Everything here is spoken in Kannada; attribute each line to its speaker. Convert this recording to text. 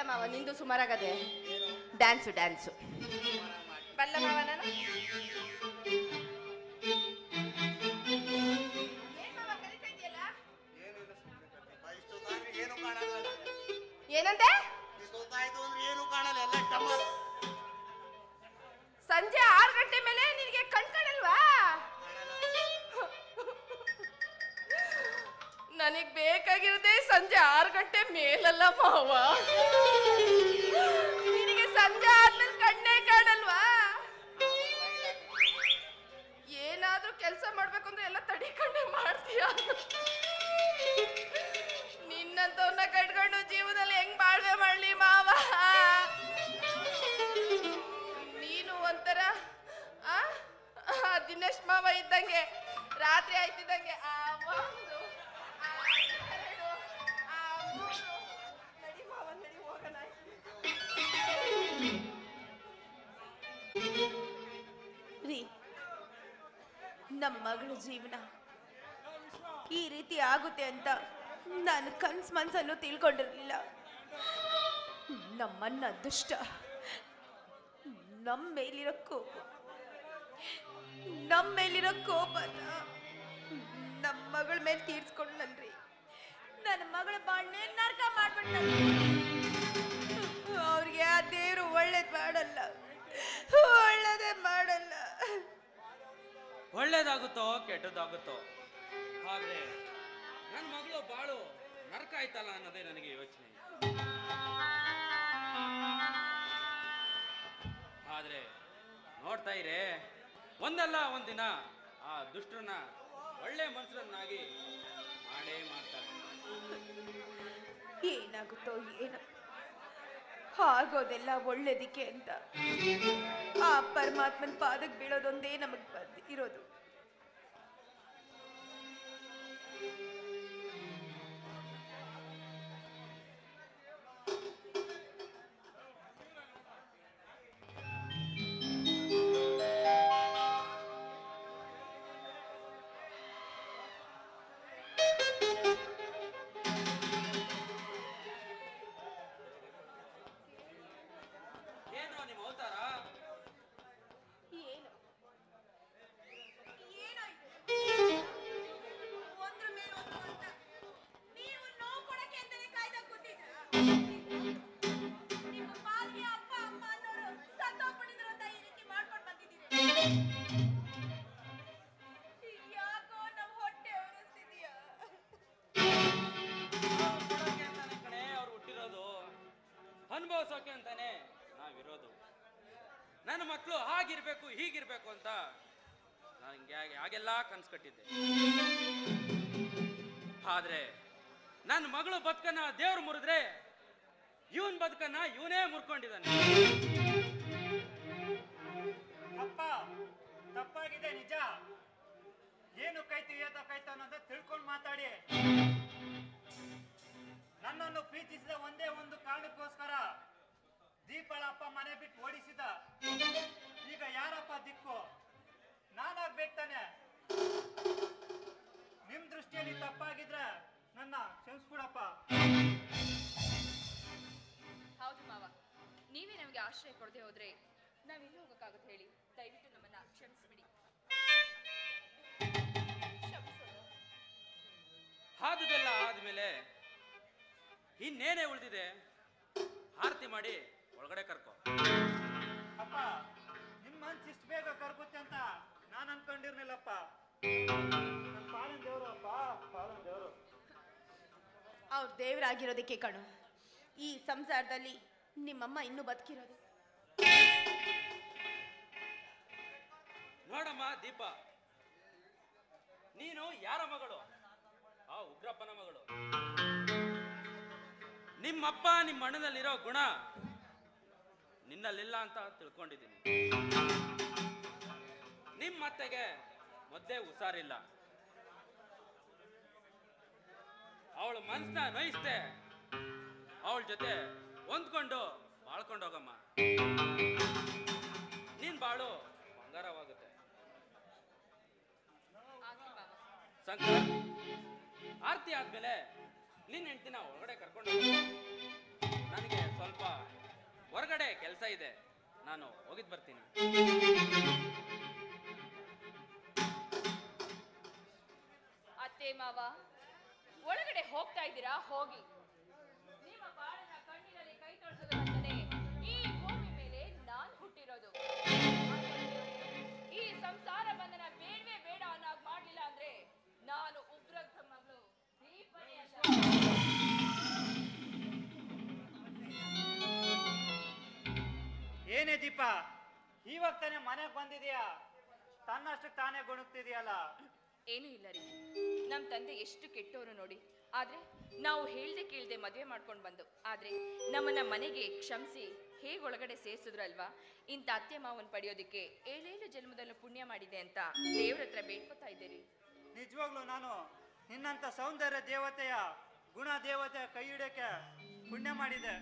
Speaker 1: ಇಲ್ಲ ಮಾವ, ನಿಂದು ಸುಮಾರಾಗದೆ. ಡ್ಯಾನ್ಸು ಡ್ಯಾನ್ಸು ಬಲ್ಲ ಮಾವ ನಾನು. ಏನಂತೆ? ಸಂಜೆ 6 ಗಂಟೆ ಮೇಲೆ ನಿನಗೆ ಕಣ್ಕಣಲ್ವಾ? ನನಗ್ ಬೇಕಾಗಿರೋದೇ ಸಂಜೆ 6 ಗಂಟೆ ಮೇಲಲ್ಲ ಮಾವ. ನಿನಗೆ ಸಂಜೆ ಆದ್ಮೇಲೆ ಕಣ್ಣೇ ಕಾಣಲ್ವಾ? ಏನಾದ್ರೂ ಕೆಲಸ ಮಾಡ್ಬೇಕಂದ್ರೆ ಎಲ್ಲ ತಡಿಕೊಂಡೇ ಮಾಡ್ತೀಯ. ನಿನ್ನಂತವ್ರನ್ನ ಕಟ್ಕೊಂಡು ಜೀವನದಲ್ಲಿ ಹೆಂಗ್ ಬಾಳ್ವೆ ಮಾಡ್ಲಿ ಮಾವ? ನೀನು ಒಂಥರ ದಿನೇಶ್ ಮಾವ ಇದ್ದಂಗೆ. ರಾತ್ರಿ ಆಯ್ತಿದ್ದಂಗೆ ಆ ಒಂದು ಆ ಎರಡು ಆ ಮೂರು. ನಡಿ ಮಾವ ನಡಿ ಹೋಗೋಣ. ರೀ, ನಮ್ಮ ಮಗಳ ಜೀವನ ಈ ರೀತಿ ಆಗುತ್ತೆ ಅಂತ ನಾನು ಮನ್ಸಲ್ಲೂ ತಿಳ್ಕೊಂಡಿರ್ಲಿಲ್ಲ. ನಮ್ಮನ್ನ ಅದೃಷ್ಟ ನಮ್ಮ ಮೇಲಿರೋ ಕೋಪನ ನಮ್ಮ ಮಗಳ ಮೇಲೆ ತೀರ್ಸ್ಕೊಂಡ್ಲನ್ರಿ. ನನ್ನ ಮಗಳ ಬಾಳ್ನೆ ನರ್ಕ ಮಾಡ್ಬಿಟ್ಟ. ಅವ್ರಿಗೆ ಆ ದೇವ್ರು ಒಳ್ಳೇದ್ ಮಾಡಲ್ಲ, ಒಳ್ಳೇದೇ ಮಾಡಲ್ಲ.
Speaker 2: ಒಳ್ಳೇದಾಗುತ್ತೋ ಕೆಟ್ಟದ್ದಾಗುತ್ತೋ, ಆದ್ರೆ ನನ್ನ ಮಗಳು ಬಾಳು ನರಕ ಆಯ್ತಲ್ಲ ಅನ್ನೋದೇ ನನಗೆ ಯೋಚನೆ. ಆದ್ರೆ ನೋಡ್ತಾ ಇರೇ, ಒಂದಲ್ಲ ಒಂದಿನ ಆ ದುಷ್ಟರನ್ನ ಒಳ್ಳೆ ಮನುಷ್ಯರನ್ನಾಗಿ ಮಾಡೇ ಮಾಡ್ತಾರೆ.
Speaker 1: ಏನಾಗುತ್ತೋ ಏನೋ, ಆಗೋದೆಲ್ಲ ಒಳ್ಳೇದಿಕ್ಕೆ ಅಂತ ಆ ಪರಮಾತ್ಮನ ಪಾದಕ್ಕೆ ಬೀಳೋದೊಂದೇ ನಮಗ್ ಇರೋದು.
Speaker 2: ಅನುಭವಿಸೋಕೆ ಅಂತಾನೆ ನಾವಿರೋದು. ನನ್ನ ಮಕ್ಕಳು ಹಾಗಿರ್ಬೇಕು ಹೀಗಿರ್ಬೇಕು ಅಂತ ನನಗೆ ಹಾಗೆಲ್ಲ ಕನ್ಸು ಕಟ್ಟಿದ್ದೆ. ಆದ್ರೆ ನನ್ನ ಮಗಳು ಬದುಕನ್ನ ದೇವ್ರು ಮುರಿದ್ರೆ ಇವನ್ ಬದುಕನ್ನ ಇವನೇ ಮುರ್ಕೊಂಡಿದ್ದಾನೆ.
Speaker 3: ಅಪ್ಪ ತಪ್ಪಾಗಿದೆ ನಿಜ. ಏನು ಕೈತ ಅನ್ನೋದ ತಿಳ್ಕೊಂಡು ಮಾತಾಡಿ. ನನ್ನನ್ನು ಪ್ರೀತಿಸಿದ ಒಂದೇ ಒಂದು ಕಾರಣಕ್ಕೋಸ್ಕರ ದೀಪಳ ಅಪ್ಪ ಮನೆ ಬಿಟ್ಟು ಓಡಿಸಿದ. ಈಗ ಯಾರಪ್ಪ ದಿಕ್ಕು? ನಾನಾಗ್ಬೇಕು ತಾನೆ. ನಿಮ್ ದೃಷ್ಟಿಯಲ್ಲಿ ತಪ್ಪಾಗಿದ್ರೆ ನನ್ನ ಕ್ಷಮಿಸ್ಬಿಡಪ್ಪ.
Speaker 4: ಹೌದು ಮಾವ, ನೀವೇ ನಮಗೆ ಆಶ್ರಯ ಕೊಡದೆ ಹೋದ್ರೆ ನಾವೆಲ್ಲಿ ಹೋಗಕ್ಕಾಗುತ್ತೆ ಹೇಳಿ? ದಯವಿಟ್ಟು ನಮ್ಮನ್ನ ಕ್ಷಮಿಸ್ಬಿಡಿ.
Speaker 2: ಹಾದುದೆಲ್ಲ ಆದ್ಮೇಲೆ ಇನ್ನೇನೇ ಉಳಿದಿದೆ? ಆರತಿ ಮಾಡಿ ಒಳಗಡೆ ಕರ್ಕೊ.
Speaker 3: ಅಪ್ಪ, ನಿಮ್ ಮನ್ಸು ಇಷ್ಟು ಬೇಗ ಕರ್ಗುತ್ತೆ ಅಂತ ನಾನು ಅನ್ಕೊಂಡಿರ್ಲಿಲ್ಲಪ್ಪ. ನನ್ನ ಪಾಲನ್ ದೇವರು ಅಪ್ಪ, ಪಾಲನ್ ದೇವರು.
Speaker 1: ಅವ್ರ ದೇವರಾಗಿರೋದಕ್ಕೆ ಕಣು ಈ ಸಂಸಾರದಲ್ಲಿ ನಿಮ್ಮಮ್ಮ ಇನ್ನೂ ಬದುಕಿರೋದು.
Speaker 2: ನೋಡಮ್ಮ ದೀಪ, ನೀನು ಯಾರ ಮಗಳು? ಆ ಉಗ್ರಪ್ಪನ ಮಗಳು. ನಿಮ್ಮಪ್ಪ ನಿಮ್ಮ ಅಣ್ಣನಲ್ಲಿರೋ ಗುಣ ನಿನ್ನಲ್ಲಿಲ್ಲ ಅಂತ ತಿಳ್ಕೊಂಡಿದ್ದೀನಿ. ನಿಮ್ಮ ಅತ್ತೆಗೆ ಮೊದ್ಲೇ ಹುಷಾರಿಲ್ಲ. ಅವಳ ಮನಸ್ಸನ್ನ ನೋಯಿಸ್ದೆ, ಅವಳ ಜೊತೆ ಹೊಂದ್ಕೊಂಡು ಬಾಳ್ಕೊಂಡು ಹೋಗಮ್ಮ. ನೀನ್ ಬಾಳು ಬಂಗಾರವಾಗುತ್ತೆ. ಶಂಕರ್, ಆರತಿ ಆದ್ಮೇಲೆ ನಿನ್ನ ಹೆಂಡ್ತಿನ ಒಳಗಡೆ ಕರ್ಕೊಂಡು ಹೋಗ. ನನಗೆ ಸ್ವಲ್ಪ ಹೊರಗಡೆ ಕೆಲಸ ಇದೆ, ನಾನು ಹೋಗಿದ್ ಬರ್ತೀನಿ.
Speaker 4: ಅತ್ತೆ ಮಾವ ಒಳಗಡೆ ಹೋಗ್ತಾ ಇದ್ದೀರಾ? ಹೋಗಿ. ನಿಮ್ಮ ಬಾಳನ್ನ ಕಣ್ಣಿನಲ್ಲಿ ಕೈ ತೊಳೆಸೋದಂತಾನೆ ಈ ಭೂಮಿ ಮೇಲೆ ನಾನ್ ಹುಟ್ಟಿರೋದು. ಈ ಸಂಸಾರ ಬಂಧನ ಬೇಡವೇ ಬೇಡ ಅನ್ನೋಗ್ ಮಾಡ್ಲಿಲ್ಲ ಅಂದ್ರೆ ನಾನು ಉಗ್ರ ಬ್ರಹ್ಮಗಳು ದೀಪನೇ ಅಲ್ಲ.
Speaker 3: ಏನೇ ದೀಪ, ಇವಾಗ ತಾನೇ ಮನೆಗೆ ಬಂದಿದೀಯಾ, ತನ್ನಷ್ಟಕ್ಕೆ ತಾನೇ ಗುಣಗ್ತಿದೀಯಲ್ಲ.
Speaker 4: ಏನೂ ಇಲ್ಲ ರೀ, ನಮ್ಮ ತಂದೆ ಎಷ್ಟು ಕೆಟ್ಟವರು ನೋಡಿ. ಆದ್ರೆ ನಾವು ಹೇಳ್ದೆ ಕೇಳ್ದೆ ಮದುವೆ ಮಾಡ್ಕೊಂಡು ಬಂದು, ಆದ್ರೆ ನಮ್ಮನ್ನ ಮನೆಗೆ ಕ್ಷಮಿಸಿ ಹೇಗೆ ಒಳಗಡೆ ಸೇರಿಸಿದ್ರಲ್ವಾ. ಇಂಥ ಅತ್ತೆ ಮಾವನ್ ಪಡೆಯೋದಿಕ್ಕೆ 7 ಜನ್ಮದಲ್ಲೂ ಪುಣ್ಯ ಮಾಡಿದೆ ಅಂತ ದೇವ್ರ ಹತ್ರ ಬೇಡ್ಕೊತಾ ಇದ್ದೀರಿ.
Speaker 3: ನಿಜವಾಗ್ಲೂ ನಾನು ನಿನ್ನಂತ ಸೌಂದರ್ಯ ದೇವತೆಯ ಗುಣ ದೇವತೆಯ ಕೈ ಹಿಡಿಯಕ್ಕೆ ಪುಣ್ಯ ಮಾಡಿದೆ.